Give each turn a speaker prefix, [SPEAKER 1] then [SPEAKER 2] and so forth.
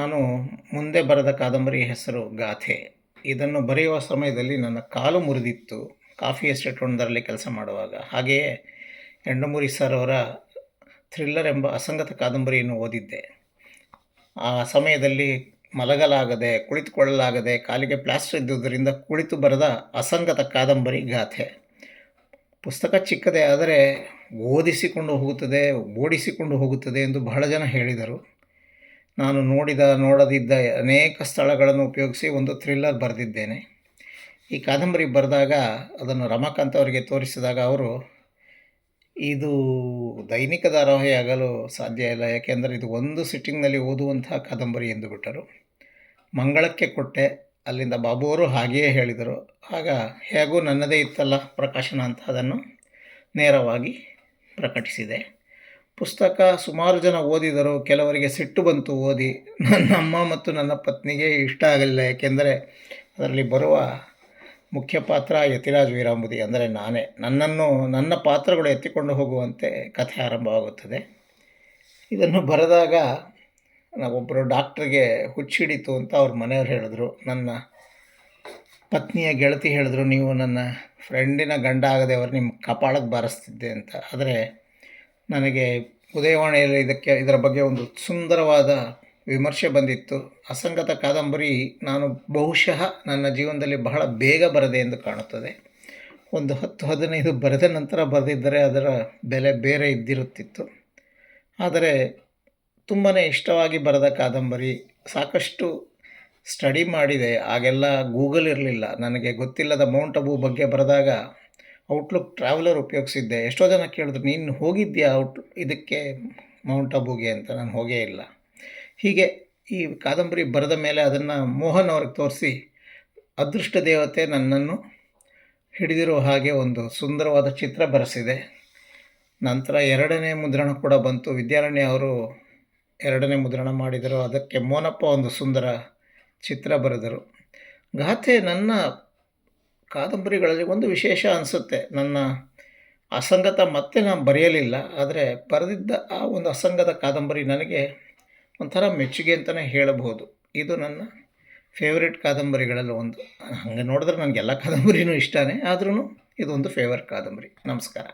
[SPEAKER 1] ನಾನು ಮುಂದೆ ಬರೆದ ಕಾದಂಬರಿ ಹೆಸರು ಗಾಥೆ. ಇದನ್ನು ಬರೆಯುವ ಸಮಯದಲ್ಲಿ ನನ್ನ ಕಾಲು ಮುರಿದಿತ್ತು. ಕಾಫಿ ಎಸ್ಟೇಟ್ ಒಂದರಲ್ಲಿ ಕೆಲಸ ಮಾಡುವಾಗ. ಹಾಗೆಯೇ ಎಂಡಮೂರಿ ಸರ್ ಅವರ ಥ್ರಿಲ್ಲರ್ ಎಂಬ ಅಸಂಗತ ಕಾದಂಬರಿಯನ್ನು ಓದಿದ್ದೆ. ಆ ಸಮಯದಲ್ಲಿ ಮಲಗಲಾಗದೆ, ಕುಳಿತುಕೊಳ್ಳಲಾಗದೆ, ಕಾಲಿಗೆ ಪ್ಲಾಸ್ಟರ್ ಇದ್ದುದರಿಂದ ಕುಳಿತು ಬರೆದ ಅಸಂಗತ ಕಾದಂಬರಿ ಗಾಥೆ. ಪುಸ್ತಕ ಚಿಕ್ಕದೇ, ಆದರೆ ಓದಿಸಿಕೊಂಡು ಹೋಗುತ್ತದೆ, ಓಡಿಸಿಕೊಂಡು ಹೋಗುತ್ತದೆ ಎಂದು ಬಹಳ ಜನ ಹೇಳಿದರು. ನಾನು ನೋಡದಿದ್ದ ಅನೇಕ ಸ್ಥಳಗಳನ್ನು ಉಪಯೋಗಿಸಿ ಒಂದು ಥ್ರಿಲ್ಲರ್ ಬರೆದಿದ್ದೇನೆ. ಈ ಕಾದಂಬರಿ ಬರೆದಾಗ ಅದನ್ನು ರಮಾಕಾಂತ್ ಅವರಿಗೆ ತೋರಿಸಿದಾಗ ಅವರು, ಇದು ದೈನಿಕ ಧಾರಾವಾಹಿ ಆಗಲು ಸಾಧ್ಯ ಇಲ್ಲ, ಯಾಕೆಂದರೆ ಇದು ಒಂದು ಸಿಟ್ಟಿಂಗ್ನಲ್ಲಿ ಓದುವಂತಹ ಕಾದಂಬರಿ ಎಂದು ಬಿಟ್ಟರು. ಮಂಗಳಕ್ಕೆ ಕೊಟ್ಟೆ. ಅಲ್ಲಿಂದ ಬಾಬು ಅವರು ಹಾಗೆಯೇ ಹೇಳಿದರು. ಆಗ ಹೇಗೂ ನನ್ನದೇ ಇತ್ತಲ್ಲ ಪ್ರಕಾಶನ ಅಂತ ಅದನ್ನು ನೇರವಾಗಿ ಪ್ರಕಟಿಸಿದೆ. ಪುಸ್ತಕ ಸುಮಾರು ಜನ ಓದಿದರು. ಕೆಲವರಿಗೆ ಸಿಟ್ಟು ಬಂತು ಓದಿ. ನನ್ನ ಅಮ್ಮ ಮತ್ತು ನನ್ನ ಪತ್ನಿಗೆ ಇಷ್ಟ ಆಗಲಿಲ್ಲ, ಏಕೆಂದರೆ ಅದರಲ್ಲಿ ಬರುವ ಮುಖ್ಯ ಪಾತ್ರ ಯತಿರಾಜ್ ವೀರಾಂಬುದಿ, ಅಂದರೆ ನಾನೇ. ನನ್ನ ಪಾತ್ರಗಳು ಎತ್ತಿಕೊಂಡು ಹೋಗುವಂತೆ ಕಥೆ ಆರಂಭವಾಗುತ್ತದೆ. ಇದನ್ನು ಬರೆದಾಗ ಒಬ್ಬರು ಡಾಕ್ಟ್ರಿಗೆ ಹುಚ್ಚಿಡಿತು ಅಂತ ಅವ್ರ ಮನೆಯವ್ರು ಹೇಳಿದ್ರು. ನನ್ನ ಪತ್ನಿಯ ಗೆಳತಿ ಹೇಳಿದ್ರು, ನೀವು ನನ್ನ ಫ್ರೆಂಡಿನ ಗಂಡ ಆಗದೆ ಅವರು ನಿಮ್ಮ ಕಪಾಳಕ್ಕೆ ಬಾರಿಸ್ತಿದ್ದೆ ಅಂತ. ಆದರೆ ನನಗೆ ಉದಯವಾಣಿಯಲ್ಲಿ ಇದರ ಬಗ್ಗೆ ಒಂದು ಸುಂದರವಾದ ವಿಮರ್ಶೆ ಬಂದಿತ್ತು. ಅಸಂಗತ ಕಾದಂಬರಿ ನಾನು ಬಹುಶಃ ನನ್ನ ಜೀವನದಲ್ಲಿ ಬಹಳ ಬೇಗ ಬರೆದೆ ಎಂದು ಕಾಣುತ್ತದೆ. ಒಂದು 10-15 ಬರೆದ ನಂತರ ಬರೆದಿದ್ದರೆ ಅದರ ಬೆಲೆ ಬೇರೆ ಇದ್ದಿರುತ್ತಿತ್ತು. ಆದರೆ ತುಂಬಾ ಇಷ್ಟವಾಗಿ ಬರೆದ ಕಾದಂಬರಿ. ಸಾಕಷ್ಟು ಸ್ಟಡಿ ಮಾಡಿದೆ. ಆಗೆಲ್ಲ ಗೂಗಲ್ ಇರಲಿಲ್ಲ. ನನಗೆ ಗೊತ್ತಿಲ್ಲದ ಮೌಂಟ್ ಅಬು ಬಗ್ಗೆ ಬರೆದಾಗ ಔಟ್ಲುಕ್ ಟ್ರಾವೆಲರ್ ಉಪಯೋಗಿಸಿದ್ದೆ. ಎಷ್ಟೋ ಜನ ಕೇಳಿದ್ರು, ನೀನು ಹೋಗಿದ್ಯಾ ಇದಕ್ಕೆ ಮೌಂಟ್ ಅಬುಗೆ ಅಂತ. ನಾನು ಹೋಗೇ ಇಲ್ಲ. ಹೀಗೆ ಈ ಕಾದಂಬರಿ ಬರೆದ ಮೇಲೆ ಅದನ್ನು ಮೋಹನ್ ಅವ್ರಿಗೆ ತೋರಿಸಿ, ಅದೃಷ್ಟ ದೇವತೆ ನನ್ನನ್ನು ಹಿಡಿದಿರೋ ಹಾಗೆ ಒಂದು ಸುಂದರವಾದ ಚಿತ್ರ ಬರೆಸಿದೆ. ನಂತರ 2ನೇ ಮುದ್ರಣ ಕೂಡ ಬಂತು. ವಿದ್ಯಾರಣ್ಯ ಅವರು 2ನೇ ಮುದ್ರಣ ಮಾಡಿದರು. ಅದಕ್ಕೆ ಮೋನಪ್ಪ ಒಂದು ಸುಂದರ ಚಿತ್ರ ಬರೆದರು. ಗಾಥೆ ನನ್ನ ಕಾದಂಬರಿಗಳಲ್ಲಿ ಒಂದು ವಿಶೇಷ ಅನಿಸುತ್ತೆ. ನನ್ನ ಅಸಂಗತ ಮತ್ತೆ ನಾನು ಬರೆಯಲಿಲ್ಲ, ಆದರೆ ಬರೆದಿದ್ದ ಆ ಒಂದು ಅಸಂಗತ ಕಾದಂಬರಿ ನನಗೆ ಒಂಥರ ಮೆಚ್ಚುಗೆ ಅಂತಲೇ ಹೇಳಬಹುದು. ಇದು ನನ್ನ ಫೇವ್ರೆಟ್ ಕಾದಂಬರಿಗಳಲ್ಲಿ ಒಂದು. ಹಾಗೆ ನೋಡಿದ್ರೆ ನನಗೆಲ್ಲ ಕಾದಂಬರಿನೂ ಇಷ್ಟನೇ, ಆದ್ರೂ ಇದೊಂದು ಫೇವ್ರೆಟ್ ಕಾದಂಬರಿ. ನಮಸ್ಕಾರ.